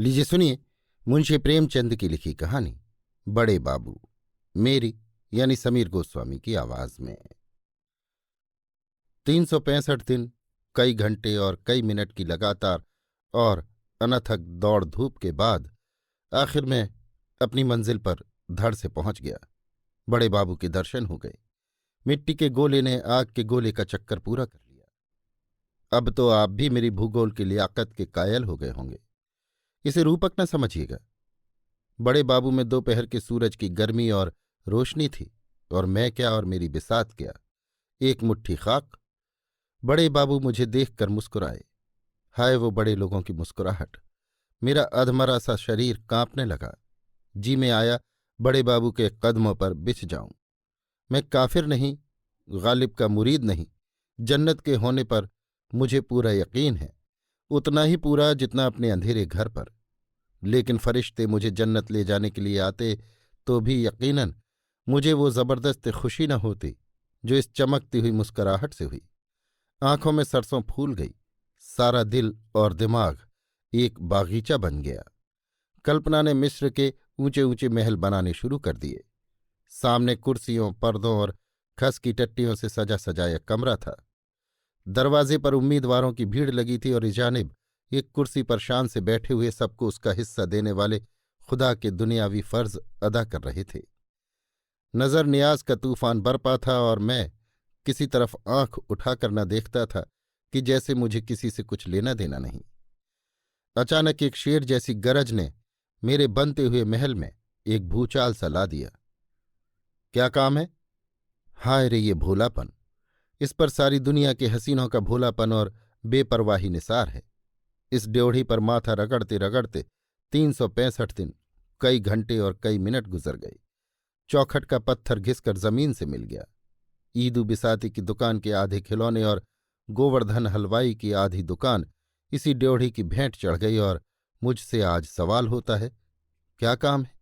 लीजिए सुनिए मुंशी प्रेमचंद की लिखी कहानी बड़े बाबू, मेरी यानी समीर गोस्वामी की आवाज में। 365 दिन, कई घंटे और कई मिनट की लगातार और अनथक दौड़ धूप के बाद आखिर में अपनी मंजिल पर धड़ से पहुंच गया। बड़े बाबू के दर्शन हो गए। मिट्टी के गोले ने आग के गोले का चक्कर पूरा कर लिया। अब तो आप भी मेरी भूगोल की लियाकत के कायल हो गए होंगे। इसे रूपक न समझिएगा। बड़े बाबू में दोपहर के सूरज की गर्मी और रोशनी थी, और मैं क्या और मेरी बिसात क्या, एक मुट्ठी खाक। बड़े बाबू मुझे देखकर मुस्कुराए। हाय वो बड़े लोगों की मुस्कुराहट। मेरा अधमरा सा शरीर कांपने लगा। जी में आया बड़े बाबू के कदमों पर बिछ जाऊं। मैं काफिर नहीं, गालिब का मुरीद नहीं। जन्नत के होने पर मुझे पूरा यकीन है, उतना ही पूरा जितना अपने अंधेरे घर पर। लेकिन फरिश्ते मुझे जन्नत ले जाने के लिए आते तो भी यकीनन मुझे वो जबरदस्त खुशी न होती जो इस चमकती हुई मुस्कुराहट से हुई। आंखों में सरसों फूल गई। सारा दिल और दिमाग एक बागीचा बन गया। कल्पना ने मिस्र के ऊंचे ऊंचे महल बनाने शुरू कर दिए। सामने कुर्सियों, पर्दों और खस की टट्टियों से सजा सजाया कमरा था। दरवाजे पर उम्मीदवारों की भीड़ लगी थी और इजानिब एक कुर्सी पर शान से बैठे हुए सबको उसका हिस्सा देने वाले खुदा के दुनियावी फर्ज अदा कर रहे थे। नजर नियाज का तूफान बरपा था और मैं किसी तरफ आंख उठाकर न देखता था कि जैसे मुझे किसी से कुछ लेना देना नहीं। अचानक एक शेर जैसी गरज ने मेरे बनते हुए महल में एक भूचाल सा ला दिया। क्या काम है? हाय रे ये भोलापन! इस पर सारी दुनिया के हसीनों का भोलापन और बेपरवाही निसार है। इस ड्योढ़ी पर माथा रगड़ते रगड़ते 365 दिन, कई घंटे और कई मिनट गुजर गए। चौखट का पत्थर घिसकर जमीन से मिल गया। ईदू बिसाती की दुकान के आधे खिलौने और गोवर्धन हलवाई की आधी दुकान इसी ड्योढ़ी की भेंट चढ़ गई। और मुझसे आज सवाल होता है, क्या काम है?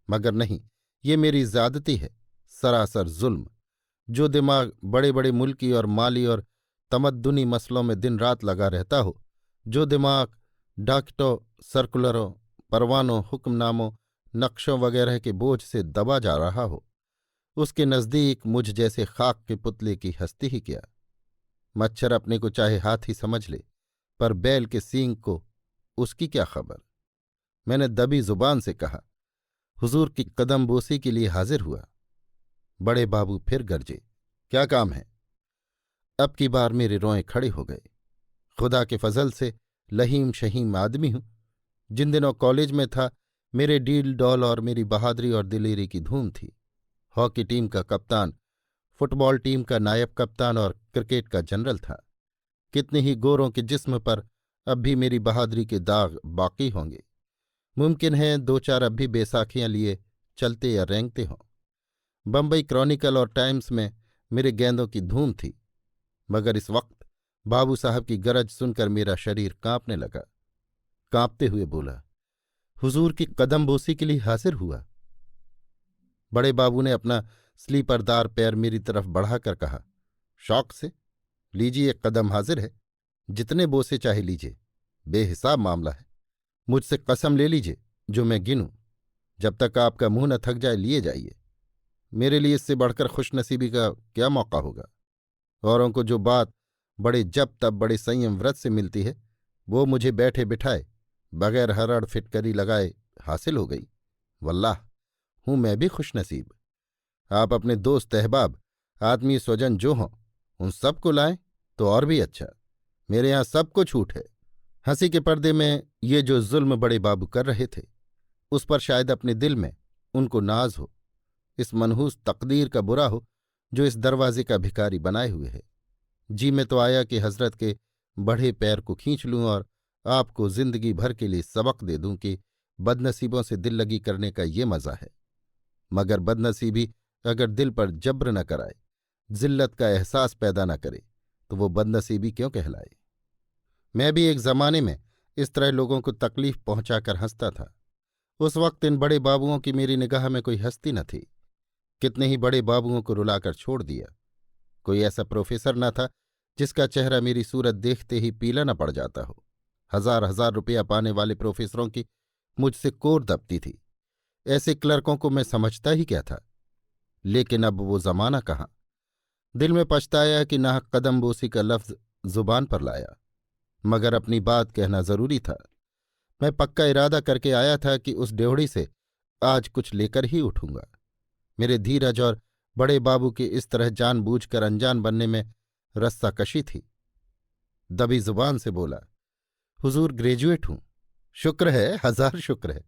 मगर नहीं, ये मेरी ज्यादती है, सरासर जुल्म। जो दिमाग बड़े बड़े मुल्की और माली और तमद्दुनी मसलों में दिन रात लगा रहता हो, जो दिमाग डाकटों, सर्कुलरों, परवानों, हुक्मनामों, नक्शों वगैरह के बोझ से दबा जा रहा हो, उसके नज़दीक मुझ जैसे खाक के पुतले की हस्ती ही क्या। मच्छर अपने को चाहे हाथी समझ ले, पर बैल के सींग को उसकी क्या खबर। मैंने दबी जुबान से कहा, हुजूर की कदम बोसी के लिए हाजिर हुआ। बड़े बाबू फिर गरजे, क्या काम है? अब की बार मेरे रोए खड़े हो गए। खुदा के फजल से लहीम शहीम आदमी हूं। जिन दिनों कॉलेज में था, मेरे डील डॉल और मेरी बहादुरी और दिलेरी की धूम थी। हॉकी टीम का कप्तान, फुटबॉल टीम का नायब कप्तान और क्रिकेट का जनरल था। कितने ही गोरों के जिस्म पर अब भी मेरी बहादुरी के दाग बाकी होंगे। मुमकिन है 2-4 अब भी बैसाखियां लिए चलते या रेंगते हों। बम्बई क्रॉनिकल और टाइम्स में मेरे गेंदों की धूम थी। मगर इस वक्त बाबू साहब की गरज सुनकर मेरा शरीर कांपने लगा। कांपते हुए बोला, हुजूर की कदमबोसी के लिए हाजिर हुआ। बड़े बाबू ने अपना स्लीपरदार पैर मेरी तरफ बढ़ाकर कहा, शौक से लीजिए, एक कदम हाजिर है। जितने बोसे चाहे लीजिए, बेहिसाब मामला है। मुझसे कसम ले लीजिए, जो मैं गिनूं। जब तक आपका मुंह न थक जाए लिए जाइए। मेरे लिए इससे बढ़कर खुशनसीबी का क्या मौका होगा। औरों को जो बात बड़े जब तब बड़े संयम व्रत से मिलती है, वो मुझे बैठे बिठाए बगैर हरड़ फिटकरी लगाए हासिल हो गई। वल्लाह, हूं मैं भी खुशनसीब। आप अपने दोस्त अहबाब, आत्मीय स्वजन जो हों, उन सबको लाएं तो और भी अच्छा। मेरे यहां सबको छूट है। हंसी के पर्दे में ये जो जुल्म बड़े बाबू कर रहे थे, उस पर शायद अपने दिल में उनको नाज हो। इस मनहूस तकदीर का बुरा हो जो इस दरवाजे का भिखारी बनाए हुए है। जी में तो आया कि हजरत के बढ़े पैर को खींच लूं और आपको जिंदगी भर के लिए सबक दे दूं कि बदनसीबों से दिल लगी करने का ये मजा है। मगर बदनसीबी अगर दिल पर जब्र न कराए, जिल्लत का एहसास पैदा न करे, तो वो बदनसीबी क्यों कहलाए। मैं भी एक जमाने में इस तरह लोगों को तकलीफ पहुंचाकर हंसता था। उस वक्त इन बड़े बाबुओं की मेरी निगाह में कोई हस्ती न थी। कितने ही बड़े बाबुओं को रुलाकर छोड़ दिया। कोई ऐसा प्रोफेसर न था जिसका चेहरा मेरी सूरत देखते ही पीला न पड़ जाता हो। हजार हजार रुपया पाने वाले प्रोफेसरों की मुझसे कोर दबती थी। ऐसे क्लर्कों को मैं समझता ही क्या था। लेकिन अब वो जमाना कहाँ। दिल में पछताया कि नाहक कदमबोसी का लफ्ज जुबान पर लाया, मगर अपनी बात कहना जरूरी था। मैं पक्का इरादा करके आया था कि उस ड्योढ़ी से आज कुछ लेकर ही उठूंगा। मेरे धीरज और बड़े बाबू के इस तरह जानबूझकर अनजान बनने में रस्साकशी थी। दबी जुबान से बोला, हुजूर ग्रेजुएट हूं। शुक्र है, हजार शुक्र है।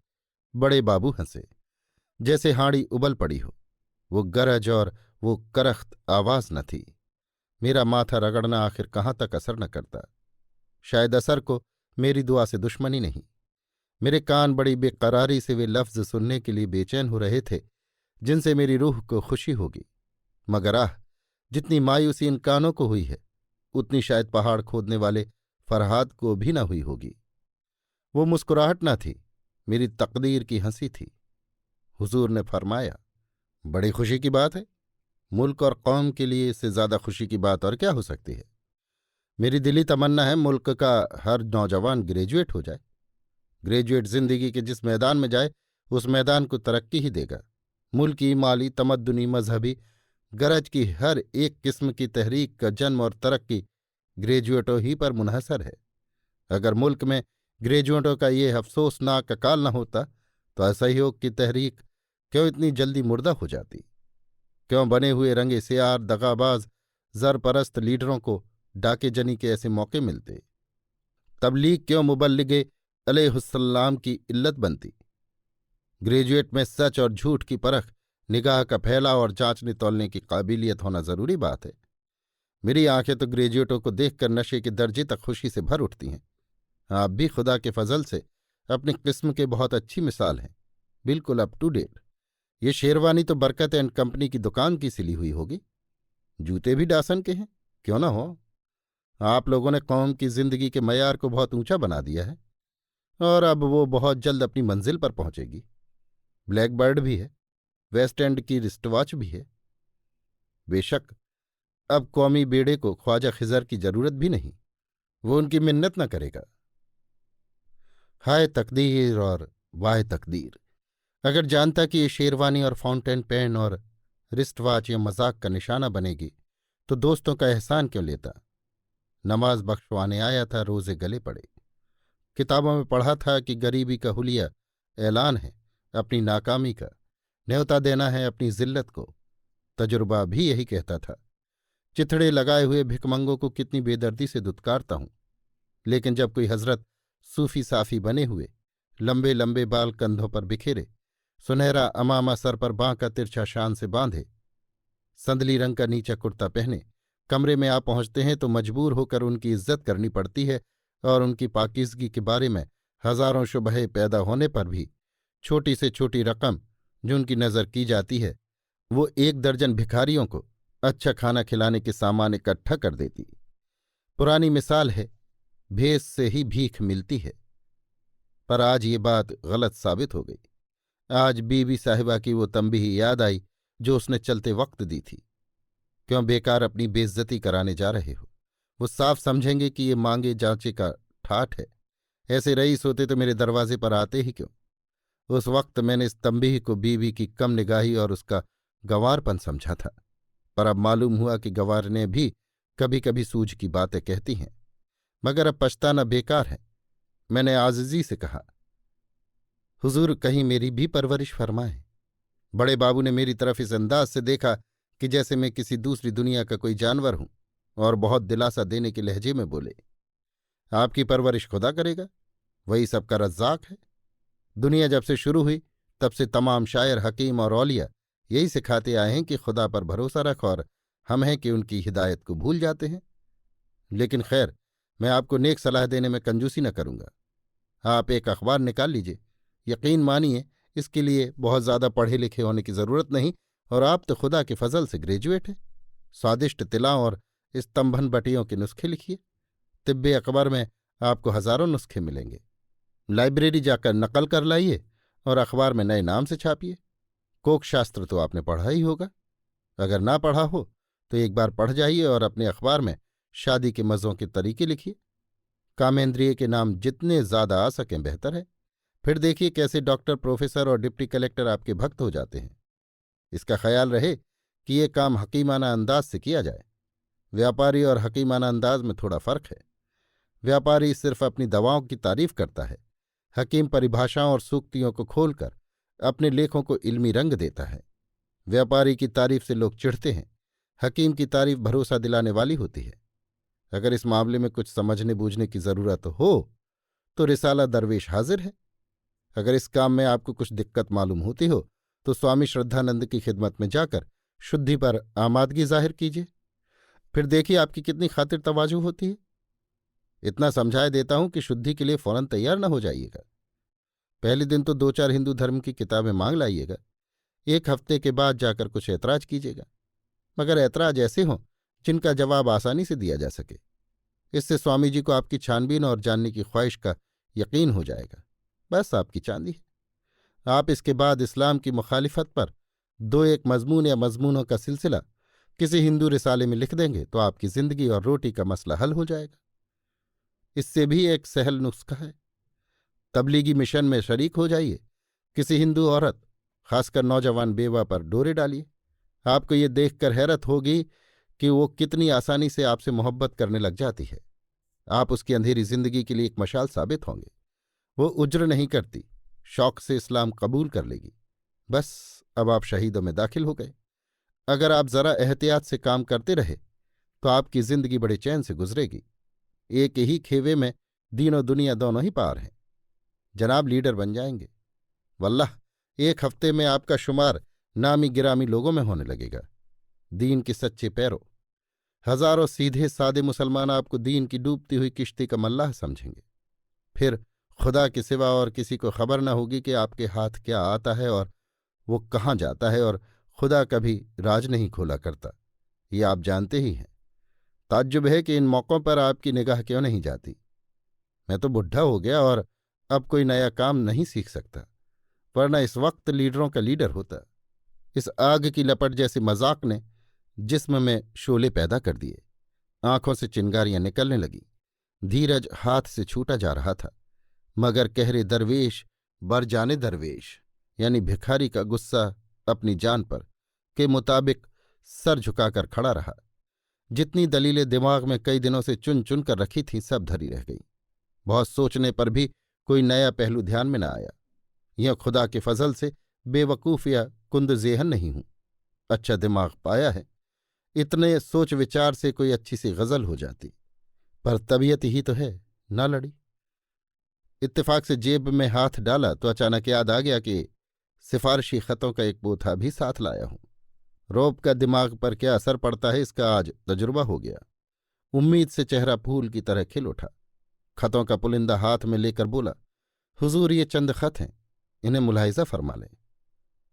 बड़े बाबू हंसे, जैसे हाड़ी उबल पड़ी हो। वो गरज और वो करख्त आवाज न थी। मेरा माथा रगड़ना आखिर कहाँ तक असर न करता। शायद असर को मेरी दुआ से दुश्मनी नहीं। मेरे कान बड़ी बेकरारी से वे लफ्ज सुनने के लिए बेचैन हो रहे थे जिनसे मेरी रूह को खुशी होगी। मगर आह, जितनी मायूसी इन कानों को हुई है उतनी शायद पहाड़ खोदने वाले फरहाद को भी न हुई होगी। वो मुस्कुराहट न थी, मेरी तकदीर की हंसी थी। हुजूर ने फरमाया, बड़ी खुशी की बात है। मुल्क और कौम के लिए इससे ज्यादा खुशी की बात और क्या हो सकती है। मेरी दिली तमन्ना है मुल्क का हर नौजवान ग्रेजुएट हो जाए। ग्रेजुएट जिंदगी के जिस मैदान में जाए उस मैदान को तरक्की ही देगा। मुल्की, माली, तमद्दुनी, मजहबी गरज की हर एक किस्म की तहरीक का जन्म और तरक्की ग्रेजुएटों ही पर मुनहसर है। अगर मुल्क में ग्रेजुएटों का ये अफसोसनाक अकाल न होता तो असहयोग की तहरीक क्यों इतनी जल्दी मुर्दा हो जाती। क्यों बने हुए रंगे सियार, दगाबाज, जरपरस्त लीडरों को डाके जनी के ऐसे मौके मिलते। तबलीग क्यों मुबल्लिगे अलैहिस्सलाम की इल्लत बनती। ग्रेजुएट में सच और झूठ की परख, निगाह का फैलाव और जांचने तौलने की काबिलियत होना जरूरी बात है। मेरी आंखें तो ग्रेजुएटों को देखकर नशे के दर्जे तक खुशी से भर उठती हैं। आप भी खुदा के फजल से अपनी किस्म के बहुत अच्छी मिसाल हैं, बिल्कुल अप टू डेट। ये शेरवानी तो बरकत एंड कंपनी की दुकान की सिली हुई होगी। जूते भी डासन के हैं, क्यों ना हो। आप लोगों ने कौम की जिंदगी के मयार को बहुत ऊंचा बना दिया है और अब वो बहुत जल्द अपनी मंजिल पर पहुंचेगी। ब्लैक बर्ड भी है, वेस्ट एंड की रिस्टवॉच भी है। बेशक अब कौमी बेड़े को ख्वाजा खिजर की जरूरत भी नहीं, वो उनकी मिन्नत न करेगा। हाय तकदीर और वाह तकदीर। अगर जानता कि ये शेरवानी और फाउंटेन पेन और रिस्टवॉच या मजाक का निशाना बनेगी तो दोस्तों का एहसान क्यों लेता। नमाज बख्शवाने आया था, रोजे गले पड़े। किताबों में पढ़ा था कि गरीबी का हुलिया ऐलान है अपनी नाकामी का, न्योता देना है अपनी जिल्लत को। तजुर्बा भी यही कहता था। चिथड़े लगाए हुए भिकमंगों को कितनी बेदर्दी से दुत्कारता हूं, लेकिन जब कोई हजरत सूफी साफी बने हुए, लंबे लंबे बाल कंधों पर बिखेरे, सुनहरा अमामा सर पर बांका तिरछा शान से बांधे, संदली रंग का नीचा कुर्ता पहने कमरे में आ पहुंचते हैं तो मजबूर होकर उनकी इज्जत करनी पड़ती है और उनकी पाकीज़गी के बारे में हजारों शुबहे पैदा होने पर भी छोटी से छोटी रकम जो उनकी नज़र की जाती है वो 1 दर्जन भिखारियों को अच्छा खाना खिलाने के सामान इकट्ठा कर देती। पुरानी मिसाल है, भेस से ही भीख मिलती है। पर आज ये बात गलत साबित हो गई। आज बीबी साहिबा की वो तंबीह याद आई जो उसने चलते वक्त दी थी। क्यों बेकार अपनी बेइज्जती कराने जा रहे हो। वो साफ समझेंगे कि ये मांगे जांचे का ठाठ है। ऐसे रईस होते तो मेरे दरवाजे पर आते ही क्यों। उस वक्त मैंने इस तंबीह को बीवी की कम निगाही और उसका गंवारपन समझा था, पर अब मालूम हुआ कि गंवारने भी कभी कभी सूझ की बातें कहती हैं। मगर अब पछताना बेकार है। मैंने आजिजी से कहा, हुजूर कहीं मेरी भी परवरिश फरमाएं। बड़े बाबू ने मेरी तरफ इस अंदाज से देखा कि जैसे मैं किसी दूसरी दुनिया का कोई जानवर हूं और बहुत दिलासा देने के लहजे में बोले, आपकी परवरिश खुदा करेगा, वही सबका रज्जाक है। दुनिया जब से शुरू हुई तब से तमाम शायर, हकीम और औलिया यही सिखाते आए हैं कि खुदा पर भरोसा रख, और हम हैं कि उनकी हिदायत को भूल जाते हैं। लेकिन खैर, मैं आपको नेक सलाह देने में कंजूसी न करूंगा। आप एक अखबार निकाल लीजिए। यकीन मानिए इसके लिए बहुत ज्यादा पढ़े लिखे होने की जरूरत नहीं, और आप तो खुदा के फजल से ग्रेजुएट हैं। स्वादिष्ट तिलाओं और स्तंभन बटियों के नुस्खे लिखिए। तिब्बे अकबर में आपको हजारों नुस्खे मिलेंगे। लाइब्रेरी जाकर नकल कर लाइए और अखबार में नए नाम से छापिए। कोक शास्त्र तो आपने पढ़ा ही होगा। अगर ना पढ़ा हो तो एक बार पढ़ जाइए और अपने अखबार में शादी के मज़ों के तरीके लिखिए। कामेंद्रिय के नाम जितने ज्यादा आ सकें बेहतर है। फिर देखिए कैसे डॉक्टर, प्रोफेसर और डिप्टी कलेक्टर आपके भक्त हो जाते हैं। इसका ख्याल रहे कि ये काम हकीमाना अंदाज से किया जाए। व्यापारी और हकीमाना अंदाज में थोड़ा फर्क है। व्यापारी सिर्फ अपनी दवाओं की तारीफ करता है, हकीम परिभाषाओं और सूक्तियों को खोलकर अपने लेखों को इल्मी रंग देता है। व्यापारी की तारीफ से लोग चिढ़ते हैं, हकीम की तारीफ भरोसा दिलाने वाली होती है। अगर इस मामले में कुछ समझने बूझने की जरूरत हो तो रिसाला दरवेश हाजिर है। अगर इस काम में आपको कुछ दिक्कत मालूम होती हो तो स्वामी श्रद्धानंद की खिदमत में जाकर शुद्धि पर आमादगी जाहिर कीजिए। फिर देखिए आपकी कितनी खातिर तवाजु होती है। इतना समझाए देता हूं कि शुद्धि के लिए फौरन तैयार न हो जाइएगा। पहले दिन तो 2-4 हिंदू धर्म की किताबें मांग लाइएगा। 1 हफ्ते के बाद जाकर कुछ ऐतराज कीजिएगा, मगर ऐतराज ऐसे हों जिनका जवाब आसानी से दिया जा सके। इससे स्वामी जी को आपकी छानबीन और जानने की ख्वाहिश का यकीन हो जाएगा। बस आपकी चांदी है। आप इसके बाद इस्लाम की मुखालिफत पर 2-1 मजमून या मजमूनों का सिलसिला किसी हिंदू रिसाले में लिख देंगे तो आपकी जिंदगी और रोटी का मसला हल हो जाएगा। इससे भी एक सहल नुस्खा है। तबलीगी मिशन में शरीक हो जाइए। किसी हिंदू औरत, खासकर नौजवान बेवा पर डोरे डालिए। आपको ये देखकर हैरत होगी कि वो कितनी आसानी से आपसे मोहब्बत करने लग जाती है। आप उसकी अंधेरी जिंदगी के लिए एक मशाल साबित होंगे। वो उज्र नहीं करती, शौक से इस्लाम कबूल कर लेगी। बस अब आप शहीदों में दाखिल हो गए। अगर आप जरा एहतियात से काम करते रहे तो आपकी जिंदगी बड़े चैन से गुजरेगी। एक ही खेवे में दीन और दुनिया दोनों ही पार हैं। जनाब लीडर बन जाएंगे। वल्लाह 1 हफ्ते में आपका शुमार नामी गिरामी लोगों में होने लगेगा। दीन के सच्चे पैरों, हजारों सीधे सादे मुसलमान आपको दीन की डूबती हुई किश्ती का मल्लाह समझेंगे। फिर खुदा के सिवा और किसी को खबर न होगी कि आपके हाथ क्या आता है और वो कहाँ जाता है, और खुदा कभी राज नहीं खोला करता, ये आप जानते ही हैं। ताज्जुब है कि इन मौक़ों पर आपकी निगाह क्यों नहीं जाती। मैं तो बुढ़ा हो गया और अब कोई नया काम नहीं सीख सकता, वरना इस वक्त लीडरों का लीडर होता। इस आग की लपट जैसे मजाक ने जिस्म में शोले पैदा कर दिए। आंखों से चिंगारियां निकलने लगी। धीरज हाथ से छूटा जा रहा था, मगर कहरे दरवेश बर जाने दरवेश यानी भिखारी का गुस्सा अपनी जान पर के मुताबिक सर झुकाकर खड़ा रहा। जितनी दलीलें दिमाग में कई दिनों से चुन चुन कर रखी थीं सब धरी रह गई। बहुत सोचने पर भी कोई नया पहलू ध्यान में न आया। यह खुदा के फजल से बेवकूफ या कुंद जेहन नहीं हूं, अच्छा दिमाग पाया है। इतने सोच विचार से कोई अच्छी सी गजल हो जाती, पर तबीयत ही तो है, ना लड़ी। इत्तेफाक से जेब में हाथ डाला तो अचानक याद आ गया कि सिफारशी खतों का एक बोथा भी साथ लाया हूं। रौब का दिमाग पर क्या असर पड़ता है इसका आज तजुर्बा हो गया। उम्मीद से चेहरा फूल की तरह खिल उठा। खतों का पुलिंदा हाथ में लेकर बोला, हुजूर ये चंद खत हैं, इन्हें मुलाहिजा फरमा लें।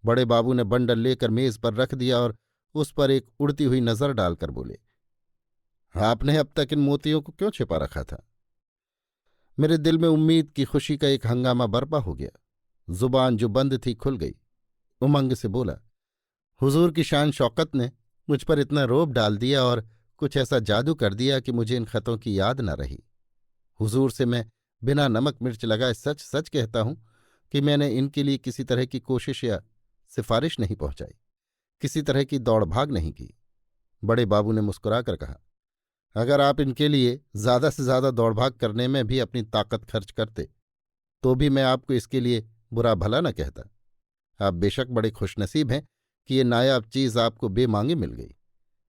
बड़े बाबू ने बंडल लेकर मेज पर रख दिया और उस पर एक उड़ती हुई नजर डालकर बोले, आपने अब तक इन मोतियों को क्यों छिपा रखा था? मेरे दिल में उम्मीद की खुशी का एक हंगामा बर्पा हो गया। जुबान जो बंद थी खुल गई। उमंग से बोला, हुजूर की शान शौकत ने मुझ पर इतना रोब डाल दिया और कुछ ऐसा जादू कर दिया कि मुझे इन खतों की याद न रही। हुजूर से मैं बिना नमक मिर्च लगाए सच सच कहता हूं कि मैंने इनके लिए किसी तरह की कोशिश या सिफारिश नहीं पहुंचाई, किसी तरह की दौड़ भाग नहीं की। बड़े बाबू ने मुस्कुराकर कहा, अगर आप इनके लिए ज्यादा से ज्यादा दौड़ भाग करने में भी अपनी ताकत खर्च करते तो भी मैं आपको इसके लिए बुरा भला न कहता। आप बेशक बड़े खुशनसीब हैं कि ये नायाब चीज आपको बेमांगे मिल गई।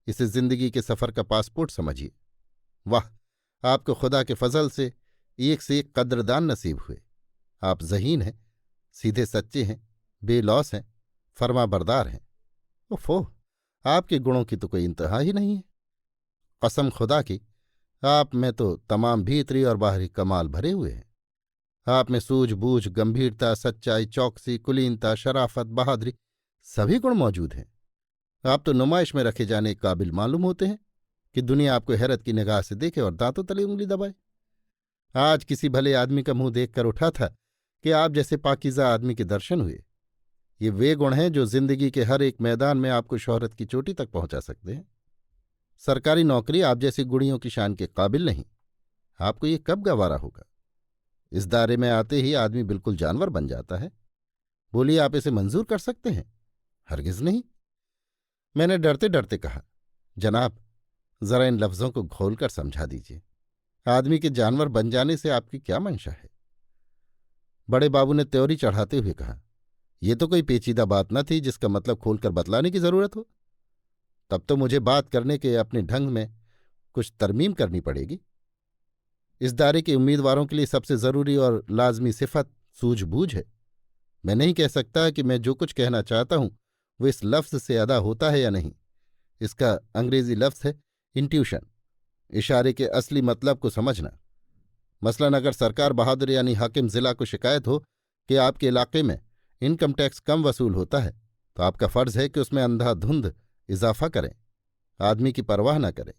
इसे जिंदगी के सफर का पासपोर्ट समझिए। वाह, आपको खुदा के फजल से एक कद्रदान नसीब हुए। आप ज़हीन हैं, सीधे सच्चे हैं, बेलौस हैं, फरमा बरदार हैं। ओफो, आपके गुणों की तो कोई इंतहा ही नहीं है। कसम खुदा की, आप में तो तमाम भीतरी और बाहरी कमाल भरे हुए हैं। आप में सूझबूझ, गंभीरता, सच्चाई, चौकसी, कुलीनता, शराफत, बहादुरी सभी गुण मौजूद हैं। आप तो नुमाइश में रखे जाने के काबिल मालूम होते हैं कि दुनिया आपको हैरत की निगाह से देखे और दांतों तले उंगली दबाए। आज किसी भले आदमी का मुंह देखकर उठा था कि आप जैसे पाकीज़ा आदमी के दर्शन हुए। ये वे गुण हैं जो जिंदगी के हर एक मैदान में आपको शोहरत की चोटी तक पहुंचा सकते हैं। सरकारी नौकरी आप जैसी गुड़ियों की शान के काबिल नहीं। आपको ये कब गंवारा होगा? इस दायरे में आते ही आदमी बिल्कुल जानवर बन जाता है। बोलिए, आप इसे मंजूर कर सकते हैं? हरगिज नहीं। मैंने डरते डरते कहा, जनाब, जरा इन लफ्जों को घोलकर समझा दीजिए। आदमी के जानवर बन जाने से आपकी क्या मंशा है? बड़े बाबू ने त्योरी चढ़ाते हुए कहा, यह तो कोई पेचीदा बात न थी जिसका मतलब खोलकर बतलाने की जरूरत हो। तब तो मुझे बात करने के अपने ढंग में कुछ तरमीम करनी पड़ेगी। इस दायरे के उम्मीदवारों के लिए सबसे जरूरी और लाजमी सिफत सूझबूझ है। मैं नहीं कह सकता कि मैं जो कुछ कहना चाहता हूं वो इस लफ्ज से अदा होता है या नहीं। इसका अंग्रेजी लफ्ज है इंट्यूशन, इशारे के असली मतलब को समझना। मसलन अगर सरकार बहादुर यानी हाकिम जिला को शिकायत हो कि आपके इलाके में इनकम टैक्स कम वसूल होता है, तो आपका फर्ज है कि उसमें अंधाधुंध इजाफा करें, आदमी की परवाह न करें।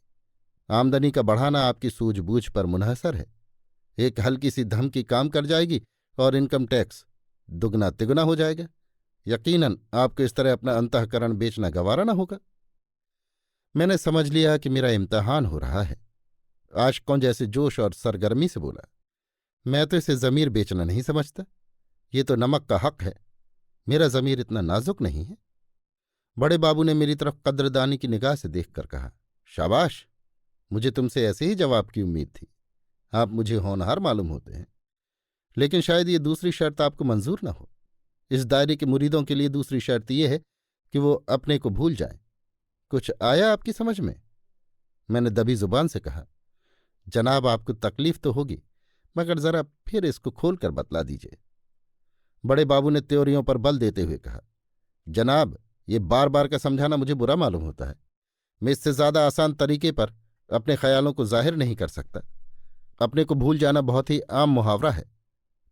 आमदनी का बढ़ाना आपकी सूझबूझ पर मुनहसर है। एक हल्की सी धमकी काम कर जाएगी और इनकम टैक्स दुगना तिगुना हो जाएगा। यकीनन आपको इस तरह अपना अंतःकरण बेचना गवारा न होगा। मैंने समझ लिया कि मेरा इम्तहान हो रहा है। आशिकों जैसे जोश और सरगर्मी से बोला, मैं तो इसे जमीर बेचना नहीं समझता। ये तो नमक का हक है। मेरा जमीर इतना नाजुक नहीं है। बड़े बाबू ने मेरी तरफ कद्रदानी की निगाह से देखकर कहा, शाबाश, मुझे तुमसे ऐसे ही जवाब की उम्मीद थी। आप मुझे होनहार मालूम होते हैं। लेकिन शायद ये दूसरी शर्त आपको मंजूर न हो। इस दायरे के मुरीदों के लिए दूसरी शर्त यह है कि वो अपने को भूल जाएं। कुछ आया आपकी समझ में? मैंने दबी जुबान से कहा, जनाब, आपको तकलीफ तो होगी, मगर जरा फिर इसको खोलकर बतला दीजिए। बड़े बाबू ने त्योरियों पर बल देते हुए कहा, जनाब, ये बार बार का समझाना मुझे बुरा मालूम होता है। मैं इससे ज्यादा आसान तरीके पर अपने ख्यालों को जाहिर नहीं कर सकता। अपने को भूल जाना बहुत ही आम मुहावरा है।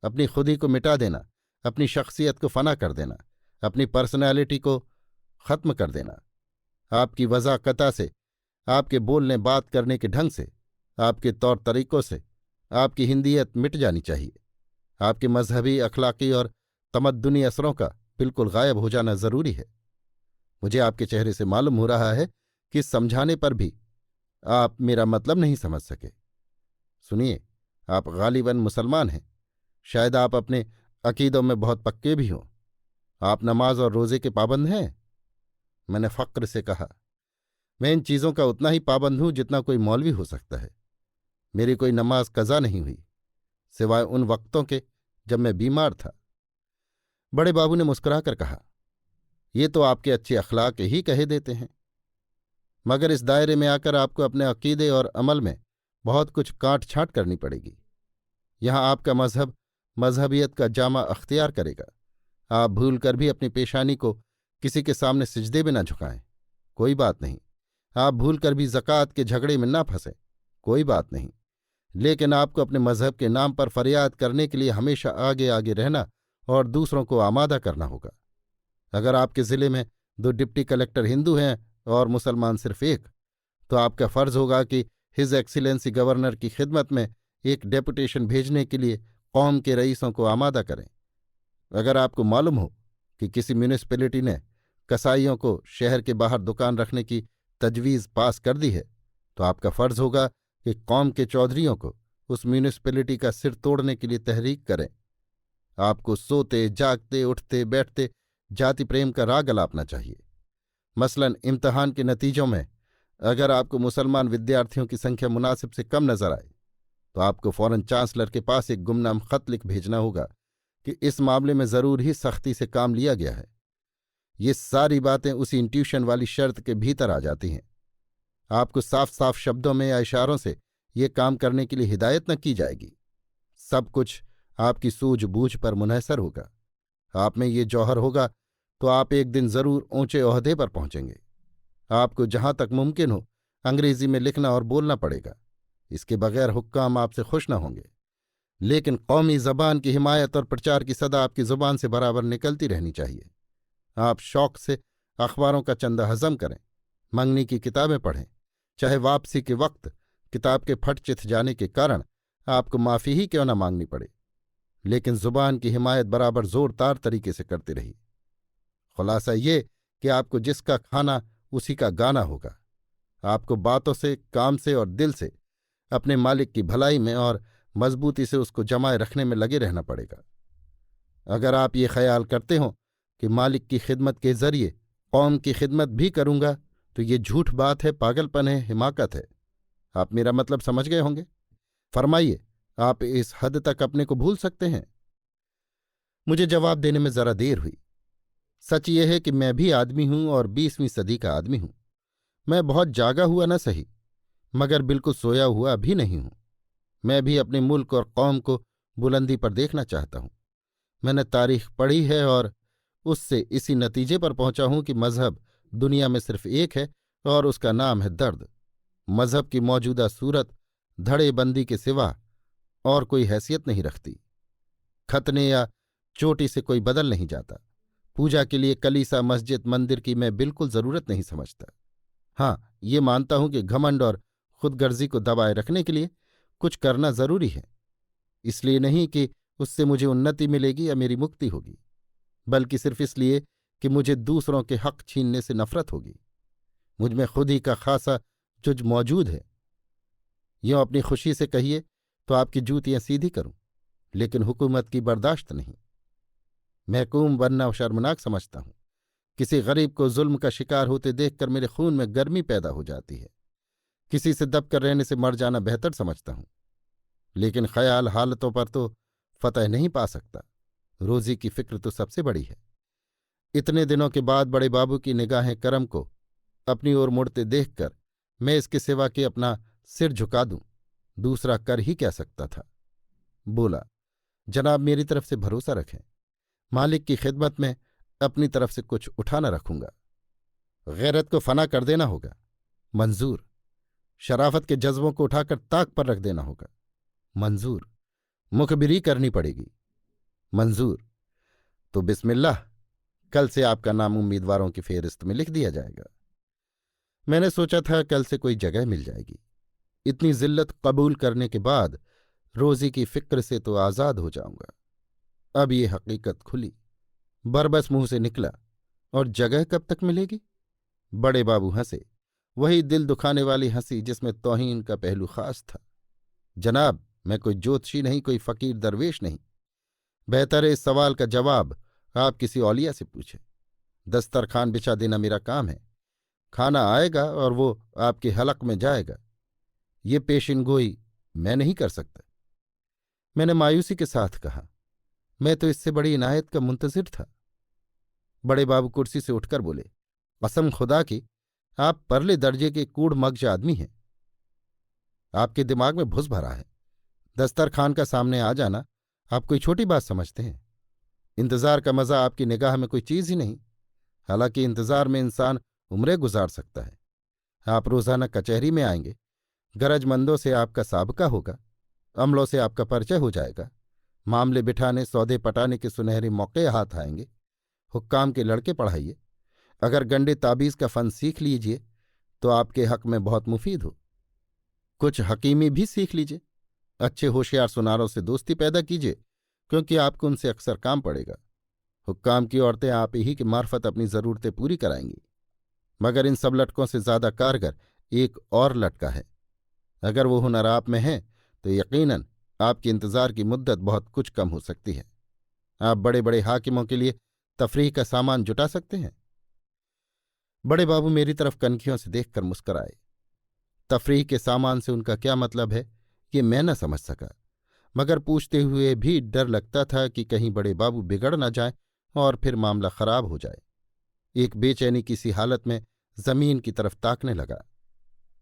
अपनी खुदी को मिटा देना, अपनी शख्सियत को फना कर देना, अपनी पर्सनैलिटी को खत्म कर देना। आपकी वज़ाकता से, आपके बोलने बात करने के ढंग से, आपके तौर तरीकों से आपकी हिंदियत मिट जानी चाहिए। आपके मजहबी, अखलाकी और तमद्दुनी असरों का बिल्कुल गायब हो जाना जरूरी है। मुझे आपके चेहरे से मालूम हो रहा है कि समझाने पर भी आप मेरा मतलब नहीं समझ सके। सुनिए, आप गालिबन मुसलमान हैं। शायद आप अपने अकीदों में बहुत पक्के भी हों। आप नमाज और रोज़े के पाबंद हैं? मैंने फ़क्र से कहा, मैं इन चीज़ों का उतना ही पाबंद हूं जितना कोई मौलवी हो सकता है। मेरी कोई नमाज कज़ा नहीं हुई, सिवाय उन वक्तों के जब मैं बीमार था। बड़े बाबू ने मुस्कुराकर कहा, ये तो आपके अच्छे अखलाक ही कहे देते हैं, मगर इस दायरे में आकर आपको अपने अकीदे और अमल में बहुत कुछ काट छांट करनी पड़ेगी। यहां आपका मजहब मजहबियत का जामा अख्तियार करेगा। आप भूल कर भी अपनी पेशानी को किसी के सामने सिजदे में न झुकाएं, कोई बात नहीं। आप भूल कर भी ज़कात के झगड़े में न फंसें, कोई बात नहीं। लेकिन आपको अपने मजहब के नाम पर फरियाद करने के लिए हमेशा आगे आगे रहना और दूसरों को आमादा करना होगा। अगर आपके ज़िले में 2 डिप्टी कलेक्टर हिंदू हैं और मुसलमान सिर्फ एक, तो आपका फर्ज होगा कि हिज एक्सीलेंसी गवर्नर की खिदमत में एक डेपुटेशन भेजने के लिए कौम के रईसों को आमादा करें। अगर आपको मालूम हो कि किसी म्यूनिसिपैलिटी ने कसाईयों को शहर के बाहर दुकान रखने की तजवीज़ पास कर दी है, तो आपका फर्ज होगा कि कौम के चौधरियों को उस म्यूनिसिपैलिटी का सिर तोड़ने के लिए तहरीक करें। आपको सोते जागते उठते बैठते जाति प्रेम का राग अलापना चाहिए। मसलन इम्तहान के नतीजों में अगर आपको मुसलमान विद्यार्थियों की संख्या मुनासिब से कम नजर आए, तो आपको फौरन चांसलर के पास एक गुमनाम खत लिख भेजना होगा कि इस मामले में जरूर ही सख्ती से काम लिया गया है। ये सारी बातें उसी इंट्यूशन वाली शर्त के भीतर आ जाती हैं। आपको साफ साफ शब्दों में या इशारों से ये काम करने के लिए हिदायत न की जाएगी। सब कुछ आपकी सूझबूझ पर मुनहसर होगा। आप में ये जौहर होगा तो आप एक दिन जरूर ऊंचे ओहदे पर पहुंचेंगे। आपको जहां तक मुमकिन हो अंग्रेजी में लिखना और बोलना पड़ेगा। इसके बगैर हुक्काम आपसे खुश न होंगे। लेकिन कौमी जबान की हिमायत और प्रचार की सदा आपकी जुबान से बराबर निकलती रहनी चाहिए। आप शौक से अखबारों का चंदा हजम करें, मंगनी की किताबें पढ़ें, चाहे वापसी के वक्त किताब के फट चिथ जाने के कारण आपको माफ़ी ही क्यों न मांगनी पड़े, लेकिन जुबान की हिमायत बराबर जोरदार तरीके से करती रही। खुलासा ये कि आपको जिसका खाना उसी का गाना होगा। आपको बातों से, काम से और दिल से अपने मालिक की भलाई में और मजबूती से उसको जमाए रखने में लगे रहना पड़ेगा। अगर आप ये ख्याल करते हो कि मालिक की खिदमत के जरिए कौम की खिदमत भी करूंगा तो ये झूठ बात है, पागलपन है, हिमाकत है। आप मेरा मतलब समझ गए होंगे। फरमाइए, आप इस हद तक अपने को भूल सकते हैं? मुझे जवाब देने में जरा देर हुई। सच ये है कि मैं भी आदमी हूं और 20वीं सदी का आदमी हूं। मैं बहुत जागा हुआ न सही, मगर बिल्कुल सोया हुआ भी नहीं हूं। मैं भी अपने मुल्क और कौम को बुलंदी पर देखना चाहता हूं। मैंने तारीख पढ़ी है और उससे इसी नतीजे पर पहुंचा हूं कि मजहब दुनिया में सिर्फ एक है और उसका नाम है दर्द। मजहब की मौजूदा सूरत धड़ेबंदी के सिवा और कोई हैसियत नहीं रखती। खतने या चोटी से कोई बदल नहीं जाता। पूजा के लिए कलीसा, मस्जिद, मंदिर की मैं बिल्कुल जरूरत नहीं समझता। हाँ, ये मानता हूं कि घमंड और खुदगर्जी को दबाए रखने के लिए कुछ करना जरूरी है। इसलिए नहीं कि उससे मुझे उन्नति मिलेगी या मेरी मुक्ति होगी, बल्कि सिर्फ इसलिए कि मुझे दूसरों के हक छीनने से नफरत होगी। मुझ में खुद ही का खासा जुज मौजूद है। यों अपनी खुशी से कहिए तो आपकी जूतियां सीधी करूं, लेकिन हुकूमत की बर्दाश्त नहीं। महकूम बनना शर्मनाक समझता हूं। किसी गरीब को जुल्म का शिकार होते देखकर मेरे खून में गर्मी पैदा हो जाती है। किसी से दबकर रहने से मर जाना बेहतर समझता हूं, लेकिन ख्याल हालतों पर तो फतह नहीं पा सकता। रोजी की फिक्र तो सबसे बड़ी है। इतने दिनों के बाद बड़े बाबू की निगाहें करम को अपनी ओर मुड़ते देखकर मैं इसके सिवा के अपना सिर झुका दूं, दूसरा कर ही क्या सकता था। बोला, जनाब मेरी तरफ से भरोसा रखें। मालिक की खिदमत में अपनी तरफ से कुछ उठा न रखूंगा। गैरत को फना कर देना होगा, मंजूर। शराफत के जज्बों को उठाकर ताक पर रख देना होगा, मंजूर। मुखबिरी करनी पड़ेगी, मंजूर। तो बिस्मिल्लाह, कल से आपका नाम उम्मीदवारों की फेहरिस्त में लिख दिया जाएगा। मैंने सोचा था कल से कोई जगह मिल जाएगी। इतनी जिल्लत कबूल करने के बाद रोजी की फिक्र से तो आज़ाद हो जाऊंगा। अब ये हकीकत खुली, बरबस मुंह से निकला, और जगह कब तक मिलेगी? बड़े बाबू हंसे, वही दिल दुखाने वाली हंसी जिसमें तौहीन का पहलू खास था। जनाब, मैं कोई ज्योतिषी नहीं, कोई फकीर दरवेश नहीं। बेहतर है इस सवाल का जवाब आप किसी औलिया से पूछें। दस्तरखान बिछा देना मेरा काम है। खाना आएगा और वो आपके हलक में जाएगा, ये पेशिन गोई मैं नहीं कर सकता। मैंने मायूसी के साथ कहा, मैं तो इससे बड़ी इनायत का मुंतजिर था। बड़े बाबू कुर्सी से उठकर बोले, कसम खुदा की, आप परले दर्जे के कूड़ मगज आदमी हैं। आपके दिमाग में भुस भरा है। दस्तरखान का सामने आ जाना आप कोई छोटी बात समझते हैं? इंतजार का मजा आपकी निगाह में कोई चीज ही नहीं। हालांकि इंतजार में इंसान उम्रें गुजार सकता है। आप रोजाना कचहरी में आएंगे, गरजमंदों से आपका साबका होगा, अमलों से आपका परिचय हो जाएगा, मामले बिठाने, सौदे पटाने के सुनहरे मौके हाथ आएंगे। हुक्काम के लड़के पढ़ाइए। अगर गंडे ताबीज का फन सीख लीजिए तो आपके हक में बहुत मुफीद हो। कुछ हकीमी भी सीख लीजिए। अच्छे होशियार सुनारों से दोस्ती पैदा कीजिए, क्योंकि आपको उनसे अक्सर काम पड़ेगा। हुक्काम की औरतें आप ही की मार्फत अपनी ज़रूरतें पूरी कराएंगी। मगर इन सब लटकों से ज़्यादा कारगर एक और लटका है। अगर वो हुनर आप में है तो यकीनन आपके इंतज़ार की मुद्दत बहुत कुछ कम हो सकती है। आप बड़े बड़े हाकिमों के लिए तफरीह का सामान जुटा सकते हैं। बड़े बाबू मेरी तरफ कनखियों से देखकर मुस्कराए। तफरीह के सामान से उनका क्या मतलब है ये मैं न समझ सका, मगर पूछते हुए भी डर लगता था कि कहीं बड़े बाबू बिगड़ न जाए और फिर मामला खराब हो जाए। एक बेचैनी की सी हालत में जमीन की तरफ ताकने लगा।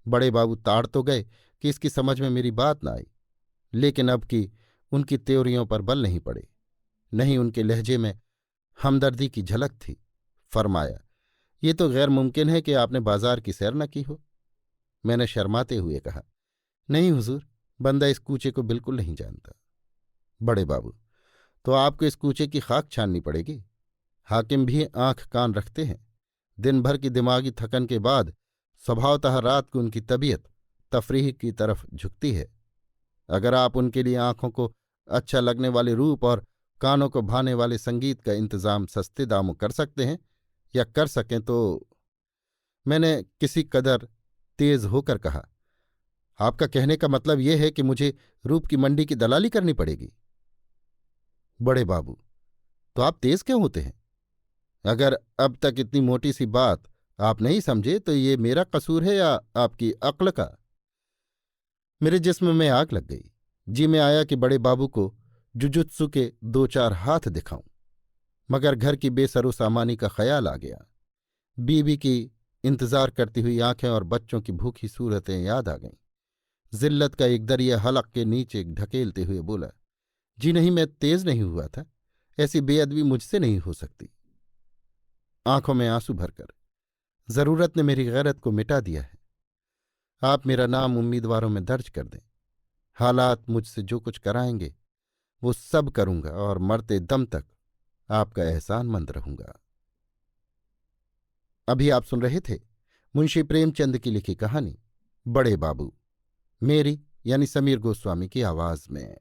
बड़े बाबू ताड़ तो गए कि इसकी समझ में मेरी बात न आई, लेकिन अब की उनकी त्योरियों पर बल नहीं पड़े। नहीं, उनके लहजे में हमदर्दी की झलक थी। फरमाया, ये तो गैर मुमकिन है कि आपने बाजार की सैर न की हो। मैंने शर्माते हुए कहा, नहीं हुजूर, बंदा इस कूचे को बिल्कुल नहीं जानता। बड़े बाबू, तो आपको इस कूचे की खाक छाननी पड़ेगी। हाकिम भी आंख कान रखते हैं। दिन भर की दिमागी थकन के बाद स्वभावतः रात को उनकी तबीयत तफरीह की तरफ झुकती है। अगर आप उनके लिए आंखों को अच्छा लगने वाले रूप और कानों को भाने वाले संगीत का इंतजाम सस्ते दामों कर सकते हैं या कर सकें तो। मैंने किसी कदर तेज होकर कहा, आपका कहने का मतलब यह है कि मुझे रूप की मंडी की दलाली करनी पड़ेगी? बड़े बाबू, तो आप तेज क्यों होते हैं? अगर अब तक इतनी मोटी सी बात आप नहीं समझे तो ये मेरा कसूर है या आपकी अक्ल का? मेरे जिस्म में आग लग गई। जी में आया कि बड़े बाबू को जुजुत्सु के दो चार हाथ दिखाऊं, मगर घर की बेसरो सामानी का ख्याल आ गया। बीवी की इंतजार करती हुई आंखें और बच्चों की भूखी सूरतें याद आ गईं। जिल्लत का एक दरिया हलक के नीचे ढकेलते हुए बोला, जी नहीं, मैं तेज नहीं हुआ था। ऐसी बेअदबी मुझसे नहीं हो सकती। आंखों में आंसू भरकर, जरूरत ने मेरी गैरत को मिटा दिया है। आप मेरा नाम उम्मीदवारों में दर्ज कर दें। हालात मुझसे जो कुछ कराएंगे वो सब करूंगा और मरते दम तक आपका एहसानमंद रहूंगा। अभी आप सुन रहे थे मुंशी प्रेमचंद की लिखी कहानी बड़े बाबू, मेरी यानी समीर गोस्वामी की आवाज में।